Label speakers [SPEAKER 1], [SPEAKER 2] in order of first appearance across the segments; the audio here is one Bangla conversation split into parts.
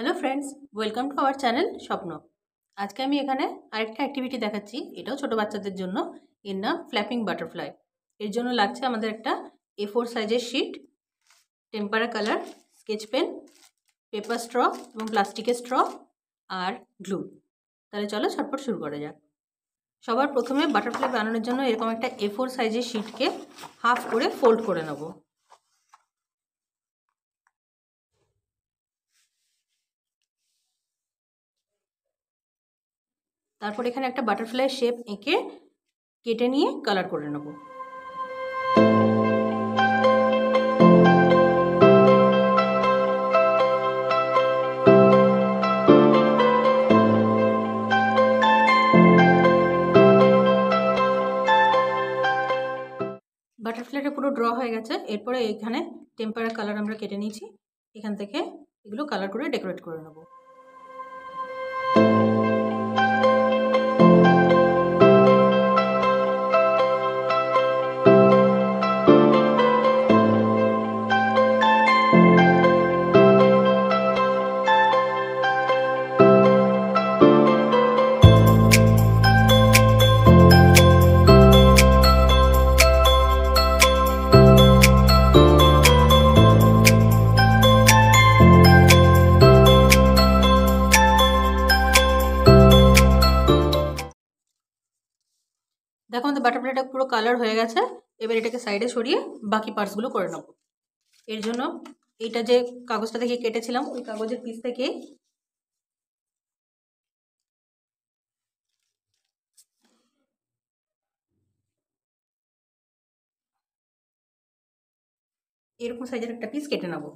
[SPEAKER 1] Hello friends, welcome to our channel স্বপ্ন। আজকে আমি এখানে আরেকটা অ্যাক্টিভিটি দেখাচ্ছি। এটাও ছোট বাচ্চাদের জন্য। এর নাম ফ্ল্যাপিং বাটারফ্লাই। এর জন্য লাগছে আমাদের একটা A4 সাইজের sheet, tempera colour, sketch pen, paper straw এবং প্লাস্টিকের স্ট্র আর গ্লু। তাহলে চলো ঝটপট শুরু করা যাক। সবার প্রথমে বাটারফ্লাই বানানোর জন্য এরকম একটা A4 সাইজের শিটকে হাফ করে ফোল্ড করে নেব। তারপর এখানে একটা বাটারফ্লাই শেপ এঁকে কেটে নিয়ে কালার করে নেব। বাটারফ্লাইটা পুরো ড্র হয়ে গেছে। এরপরে এখানে টেম্পারা কালার আমরা কেটে নিয়েছি। এখান থেকে এগুলো কালার করে ডেকোরেট করে নেব। দেখো আমাদের বাটারফ্লাইটা পুরো কালার হয়ে গেছে। এবার এটাকে সাইডে সরিয়ে বাকি পার্টসগুলো করে নেব। এর জন্য এইটা যে কাগজটা থেকে কেটেছিলাম ওই কাগজের পিস থেকে এরকম সাইজের একটা পিস কেটে নেব।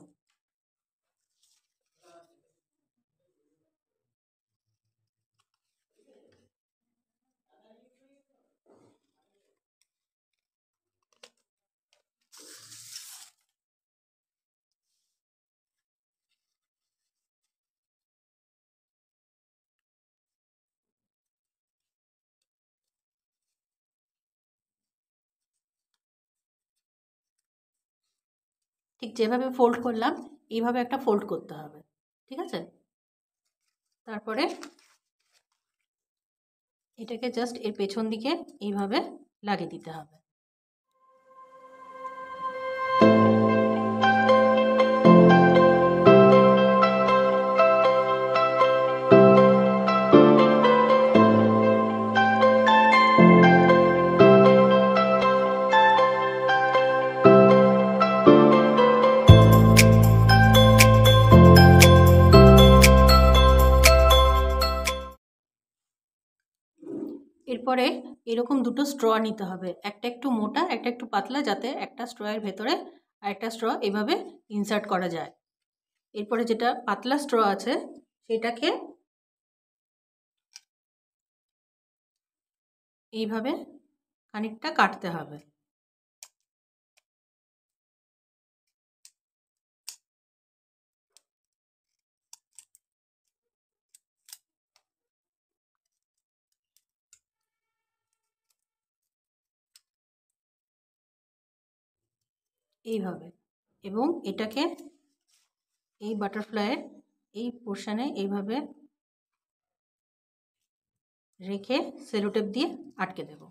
[SPEAKER 1] ঠিক যেভাবে ফোল্ড করলাম এইভাবে একটা ফোল্ড করতে হবে, ঠিক আছে? তারপরে এটাকে জাস্ট এর পেছন দিকে এইভাবে লাগিয়ে দিতে হবে। এরপরে এরকম দুটো স্ট্র নিতে হবে, একটা একটু মোটা একটা একটু পাতলা, যাতে একটা স্ট্রয়ের ভেতরে আর একটা স্ট্র এভাবে ইনসার্ট করা যায়। এরপরে যেটা পাতলা স্ট্র আছে সেটাকে এইভাবে খানিকটা কাটতে হবে। এইভাবে, এবং এটাকে এই বাটারফ্লাইয়ের এই পোর্শনে এইভাবে রেখে সেলোটেপ দিয়ে আটকে দেব।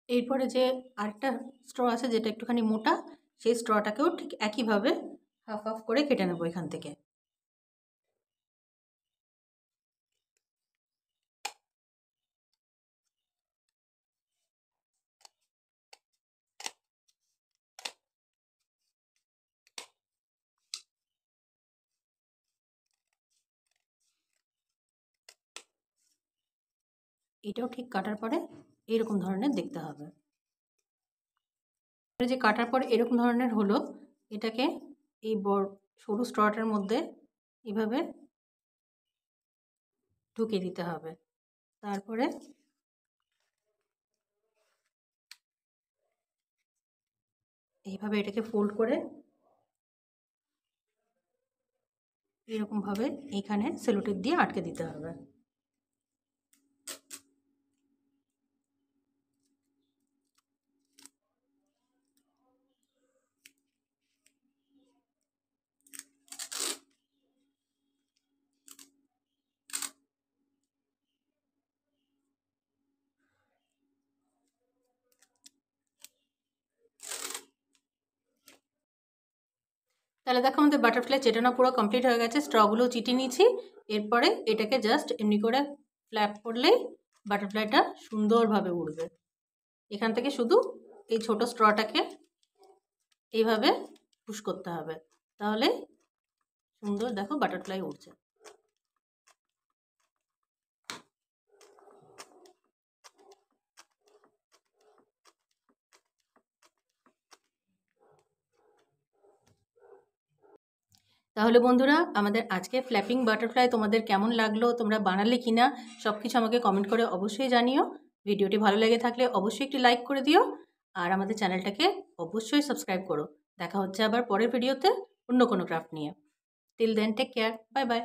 [SPEAKER 1] এরপরে যে আরেকটা স্ট্র আছে যেটা একটুখানি মোটা, সেই স্ট্রটাকেও ঠিক একইভাবে হাফ হাফ করে কেটে নেবো এখান থেকে। এটাও ঠিক কাটার পরে এরকম ধরনের দেখতে হবে। যে কাটার পর এরকম ধরনের হলো, এটাকে এই সরু স্ট্রটার মধ্যে এভাবে ঢুকিয়ে দিতে হবে। তারপরে এইভাবে এটাকে ফোল্ড করে এরকমভাবে এইখানে সেলো টেপ দিয়ে আটকে দিতে হবে। তাহলে দেখো আমাদের বাটারফ্লাই চেটানো পুরো কমপ্লিট হয়ে গেছে। স্ট্রগুলো চিটিয়ে নিয়েছি। এরপরে এটাকে জাস্ট এমনি করে ফ্ল্যাপ করলেই বাটারফ্লাইটা সুন্দরভাবে উড়বে। এখান থেকে শুধু এই ছোট স্ট্রটাকে এইভাবে পুশ করতে হবে, তাহলে সুন্দর দেখো বাটারফ্লাই উড়ছে। তাহলে বন্ধুরা, আমাদের আজকে ফ্ল্যাপিং বাটারফ্লাই তোমাদের কেমন লাগলো, তোমরা বানালে কিনা সব কিছু আমাকে কমেন্ট করে অবশ্যই জানিও। ভিডিওটি ভালো লেগে থাকলে অবশ্যই একটি লাইক করে দিও, আর আমাদের চ্যানেলটাকে অবশ্যই সাবস্ক্রাইব করো। দেখা হচ্ছে আবার পরের ভিডিওতে অন্য কোনো ক্রাফট নিয়ে। Till then take care, bye by.